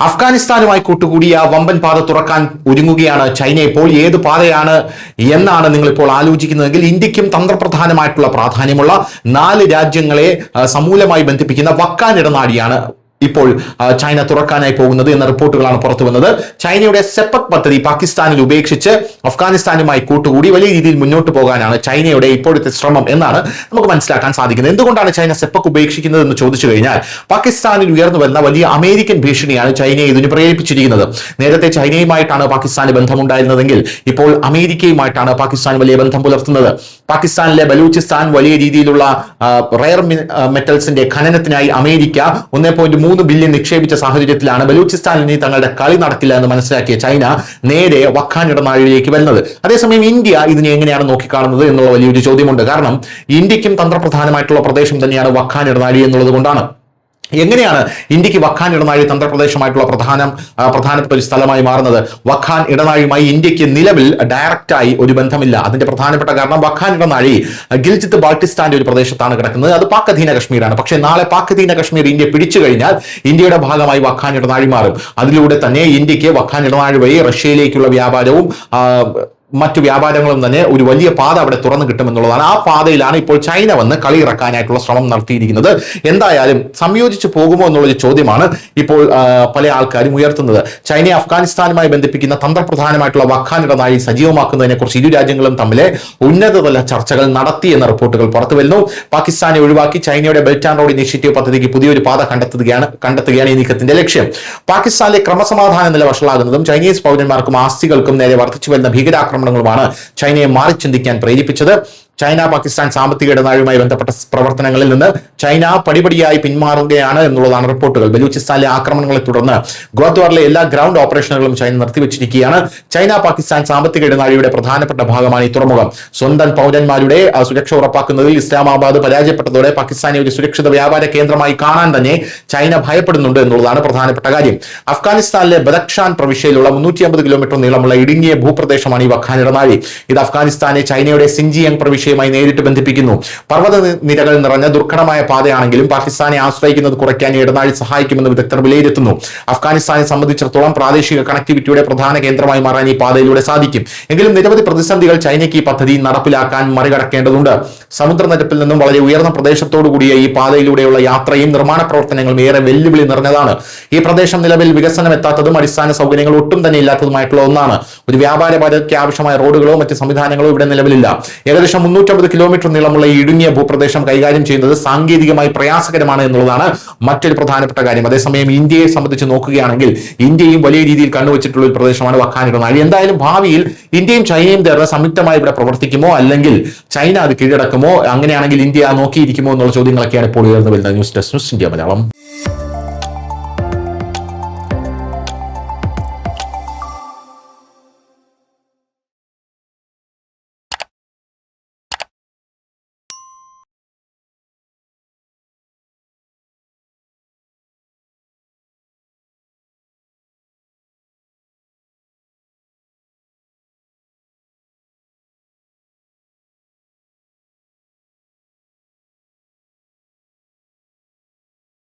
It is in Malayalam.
അഫ്ഗാനിസ്ഥാനുമായി കൂട്ടുകൂടിയ വമ്പൻ പാത തുറക്കാൻ ഒരുങ്ങുകയാണ് ചൈന. ഇപ്പോൾ ഏത് പാതയാണ് എന്നാണ് നിങ്ങൾ ഇപ്പോൾ ആലോചിക്കുന്നതെങ്കിൽ, ഇന്ത്യക്കും തന്ത്രപ്രധാനമായിട്ടുള്ള പ്രാധാന്യമുള്ള 4 രാജ്യങ്ങളെ സമൂലമായി ബന്ധിപ്പിക്കുന്ന വക്കാൻ ഇടനാഴിയാണ് ഇപ്പോൾ ചൈന തുറക്കാനായി പോകുന്നത് എന്ന റിപ്പോർട്ടുകളാണ് പുറത്തു വന്നത്. ചൈനയുടെ സെപ്പക് പദ്ധതി പാകിസ്ഥാനിൽ ഉപേക്ഷിച്ച് അഫ്ഗാനിസ്ഥാനുമായി കൂട്ടുകൂടി വലിയ രീതിയിൽ മുന്നോട്ട് പോകാനാണ് ചൈനയുടെ ഇപ്പോഴത്തെ ശ്രമം എന്നാണ് നമുക്ക് മനസ്സിലാക്കാൻ സാധിക്കുന്നത്. എന്തുകൊണ്ടാണ് ചൈന സെപ്പക് ഉപേക്ഷിക്കുന്നത് എന്ന് ചോദിച്ചു കഴിഞ്ഞാൽ, പാകിസ്ഥാനിൽ ഉയർന്നു വരുന്ന വലിയ അമേരിക്കൻ ഭീഷണിയാണ് ചൈനയെ ഇതിന് പ്രേരിപ്പിച്ചിരിക്കുന്നത്. നേരത്തെ ചൈനയുമായിട്ടാണ് പാകിസ്ഥാന് ബന്ധമുണ്ടായിരുന്നതെങ്കിൽ ഇപ്പോൾ അമേരിക്കയുമായിട്ടാണ് പാകിസ്ഥാൻ വലിയ ബന്ധം പുലർത്തുന്നത്. പാകിസ്ഥാനിലെ ബലൂചിസ്ഥാൻ വലിയ രീതിയിലുള്ള റയർ മെറ്റൽസിന്റെ ഖനനത്തിനായി അമേരിക്ക 1.3 ബില്യൺ നിക്ഷേപിച്ച സാഹചര്യത്തിലാണ് ബലൂചിസ്ഥാനിൽ ഇനി തങ്ങളുടെ കളി നടക്കില്ല എന്ന് മനസ്സിലാക്കിയ ചൈന നേരെ വക്കാൻ ഇടനാഴിയിലേക്ക് വരുന്നത്. അതേസമയം ഇന്ത്യ ഇതിനെ എങ്ങനെയാണ് നോക്കിക്കാണുന്നത് എന്നുള്ള വലിയൊരു ചോദ്യമുണ്ട്. കാരണം ഇന്ത്യക്കും തന്ത്രപ്രധാനമായിട്ടുള്ള പ്രദേശം തന്നെയാണ് വക്കാൻ ഇടനാഴി എന്നുള്ളത് കൊണ്ടാണ്. എങ്ങനെയാണ് ഇന്ത്യക്ക് വക്കാൻ ഇടനാഴി തന്ത്രപ്രദേശമായിട്ടുള്ള പ്രധാനപ്പെട്ട ഒരു സ്ഥലമായി മാറുന്നത്? വക്കാൻ ഇടനാഴിയുമായി ഇന്ത്യക്ക് നിലവിൽ ഡയറക്റ്റായി ഒരു ബന്ധമില്ല. അതിന്റെ പ്രധാനപ്പെട്ട കാരണം, വക്കാൻ ഇടനാഴി ഗിൽജിത്ത് ബാൾട്ടിസ്ഥാന്റെ ഒരു പ്രദേശത്താണ് കിടക്കുന്നത്. അത് പാക് അധീന കശ്മീരാണ്. പക്ഷേ നാളെ പാക് അധീന കശ്മീർ ഇന്ത്യ പിടിച്ചു കഴിഞ്ഞാൽ ഇന്ത്യയുടെ ഭാഗമായി വക്കാൻ ഇടനാഴി മാറും. അതിലൂടെ തന്നെ ഇന്ത്യക്ക് വക്കാൻ ഇടനാഴി വഴി റഷ്യയിലേക്കുള്ള വ്യാപാരവും മറ്റു വ്യാപാരങ്ങളും തന്നെ ഒരു വലിയ പാത അവിടെ തുറന്നു കിട്ടുമെന്നുള്ളതാണ്. ആ പാതയിലാണ് ഇപ്പോൾ ചൈന വന്ന് കളി ഇറക്കാനായിട്ടുള്ള ശ്രമം നടത്തിയിരിക്കുന്നത്. എന്തായാലും സംയോജിച്ച് പോകുമോ എന്നുള്ളൊരു ചോദ്യമാണ് ഇപ്പോൾ പല ആൾക്കാരും ഉയർത്തുന്നത്. ചൈനയെ അഫ്ഗാനിസ്ഥാനുമായി ബന്ധിപ്പിക്കുന്ന തന്ത്രപ്രധാനമായിട്ടുള്ള വക്കാൻ ഇടനാഴി സജീവമാക്കുന്നതിനെ കുറിച്ച് ഇരു രാജ്യങ്ങളും തമ്മിൽ ഉന്നതതല ചർച്ചകൾ നടത്തി എന്ന റിപ്പോർട്ടുകൾ പുറത്തു വരുന്നു. പാകിസ്ഥാനെ ഒഴിവാക്കി ചൈനയുടെ ബെൽറ്റ് ആൻഡ് റോഡ് ഇനിഷ്യേറ്റീവ് പദ്ധതിക്ക് പുതിയൊരു പാത കണ്ടെത്തുകയാണ് ഈ നീക്കത്തിന്റെ ലക്ഷ്യം. പാകിസ്ഥാനിലെ ക്രമസമാധാന നില വഷളാകുന്നതും ചൈനീസ് പൗരന്മാർക്കും ആസ്തികൾക്കും നേരെ വർദ്ധിച്ചു വരുന്ന ഭീകരാക്രമണങ്ങളുമാണ് ചൈനയെ മാറി ചിന്തിക്കാൻ പ്രേരിപ്പിച്ചത്. ചൈന പാകിസ്ഥാൻ സാമ്പത്തിക ഇടനാഴിയുമായി ബന്ധപ്പെട്ട പ്രവർത്തനങ്ങളിൽ നിന്ന് ചൈന പടിപടിയായി പിന്മാറുകയാണ് എന്നുള്ളതാണ് റിപ്പോർട്ടുകൾ. ബലൂചിസ്ഥാനിലെ ആക്രമണങ്ങളെ തുടർന്ന് ഗ്വാദ്വാറിലെ എല്ലാ ഗ്രൗണ്ട് ഓപ്പറേഷനുകളും ചൈന നിർത്തിവെച്ചിരിക്കുകയാണ്. ചൈന പാകിസ്ഥാൻ സാമ്പത്തിക ഇടനാഴിയുടെ പ്രധാനപ്പെട്ട ഭാഗമാണ് ഈ തുറമുഖം. സ്വന്തം പൗരന്മാരുടെ സുരക്ഷ ഉറപ്പാക്കുന്നതിൽ ഇസ്ലാമാബാദ് പരാജയപ്പെട്ടതോടെ പാകിസ്ഥാനെ ഒരു സുരക്ഷിത വ്യാപാര കേന്ദ്രമായി കാണാൻ തന്നെ ചൈന ഭയപ്പെടുന്നുണ്ട് എന്നുള്ളതാണ് പ്രധാനപ്പെട്ട കാര്യം. അഫ്ഗാനിസ്ഥാനിലെ ബദക്ഷാൻ പ്രവിശ്യയിലുള്ള 350 കിലോമീറ്റർ നീളമുള്ള ഇടുങ്ങിയ ഭൂപ്രദേശമാണ് ഈ വക്കാൻ ഇടനാഴി. ഇത് അഫ്ഗാനിസ്ഥാനെ ചൈനയുടെ സിൻജിയാങ് പ്രവിശ്യ നേരിട്ട് ബന്ധിപ്പിക്കുന്നു. പർവ്വത നിരകൾ നിറഞ്ഞ ദുർഘടമായ പാതയാണെങ്കിലും പാകിസ്ഥാനെ ആശ്രയിക്കുന്നത് കുറയ്ക്കാൻ ഇടനാഴി സഹായിക്കുമെന്ന് വിദഗ്ധർ വിലയിരുത്തുന്നു. അഫ്ഗാനിസ്ഥാനെ സംബന്ധിച്ചിടത്തോളം പ്രാദേശിക കണക്ടിവിറ്റിയുടെ പ്രധാന കേന്ദ്രമായി മാറാൻ ഈ പാതയിലൂടെ സാധിക്കും. എങ്കിലും നിരവധി പ്രതിസന്ധികൾ ചൈനയ്ക്ക് ഈ പദ്ധതി നടപ്പിലാക്കാൻ മറികടക്കേണ്ടതുണ്ട്. സമുദ്രനിരപ്പിൽ നിന്നും വളരെ ഉയർന്ന പ്രദേശത്തോടു കൂടിയ ഈ പാതയിലൂടെയുള്ള യാത്രയും നിർമ്മാണ പ്രവർത്തനങ്ങളും ഏറെ വെല്ലുവിളി നിറഞ്ഞതാണ്. ഈ പ്രദേശം നിലവിൽ വികസനം എത്താത്തതും അടിസ്ഥാന സൗകര്യങ്ങൾ ഒട്ടും തന്നെ ഇല്ലാത്തതുമായിട്ടുള്ള ഒന്നാണ്. ഒരു വ്യാപാര പാതയ്ക്ക് ആവശ്യമായ റോഡുകളോ മറ്റ് സംവിധാനങ്ങളോ ഇവിടെ നിലവിലില്ല. ഏകദേശം 350 കിലോമീറ്റർ നീളമുള്ള ഈ ഇടുങ്ങിയ ഭൂപ്രദേശം കൈകാര്യം ചെയ്യുന്നത് സാങ്കേതികമായി പ്രയാസകരമാണ് എന്നുള്ളതാണ് മറ്റൊരു പ്രധാനപ്പെട്ട കാര്യം. അതേസമയം ഇന്ത്യയെ സംബന്ധിച്ച് നോക്കുകയാണെങ്കിൽ, ഇന്ത്യയും വലിയ രീതിയിൽ കണ്ണുവച്ചിട്ടുള്ള ഒരു പ്രദേശമാണ് വക്കാൻ ഇടനാഴി. എന്തായാലും ഭാവിയിൽ ഇന്ത്യയും ചൈനയും ചേർന്ന് സംയുക്തമായി ഇവിടെ പ്രവർത്തിക്കുമോ, അല്ലെങ്കിൽ ചൈന അത് കീഴടക്കുമോ, അങ്ങനെയാണെങ്കിൽ ഇന്ത്യ നോക്കിയിരിക്കുമോ എന്നുള്ള ചോദ്യങ്ങളൊക്കെയാണ് ഇപ്പോൾ ഉയർന്നു വരുന്നത്. News desk, news India Malayalam.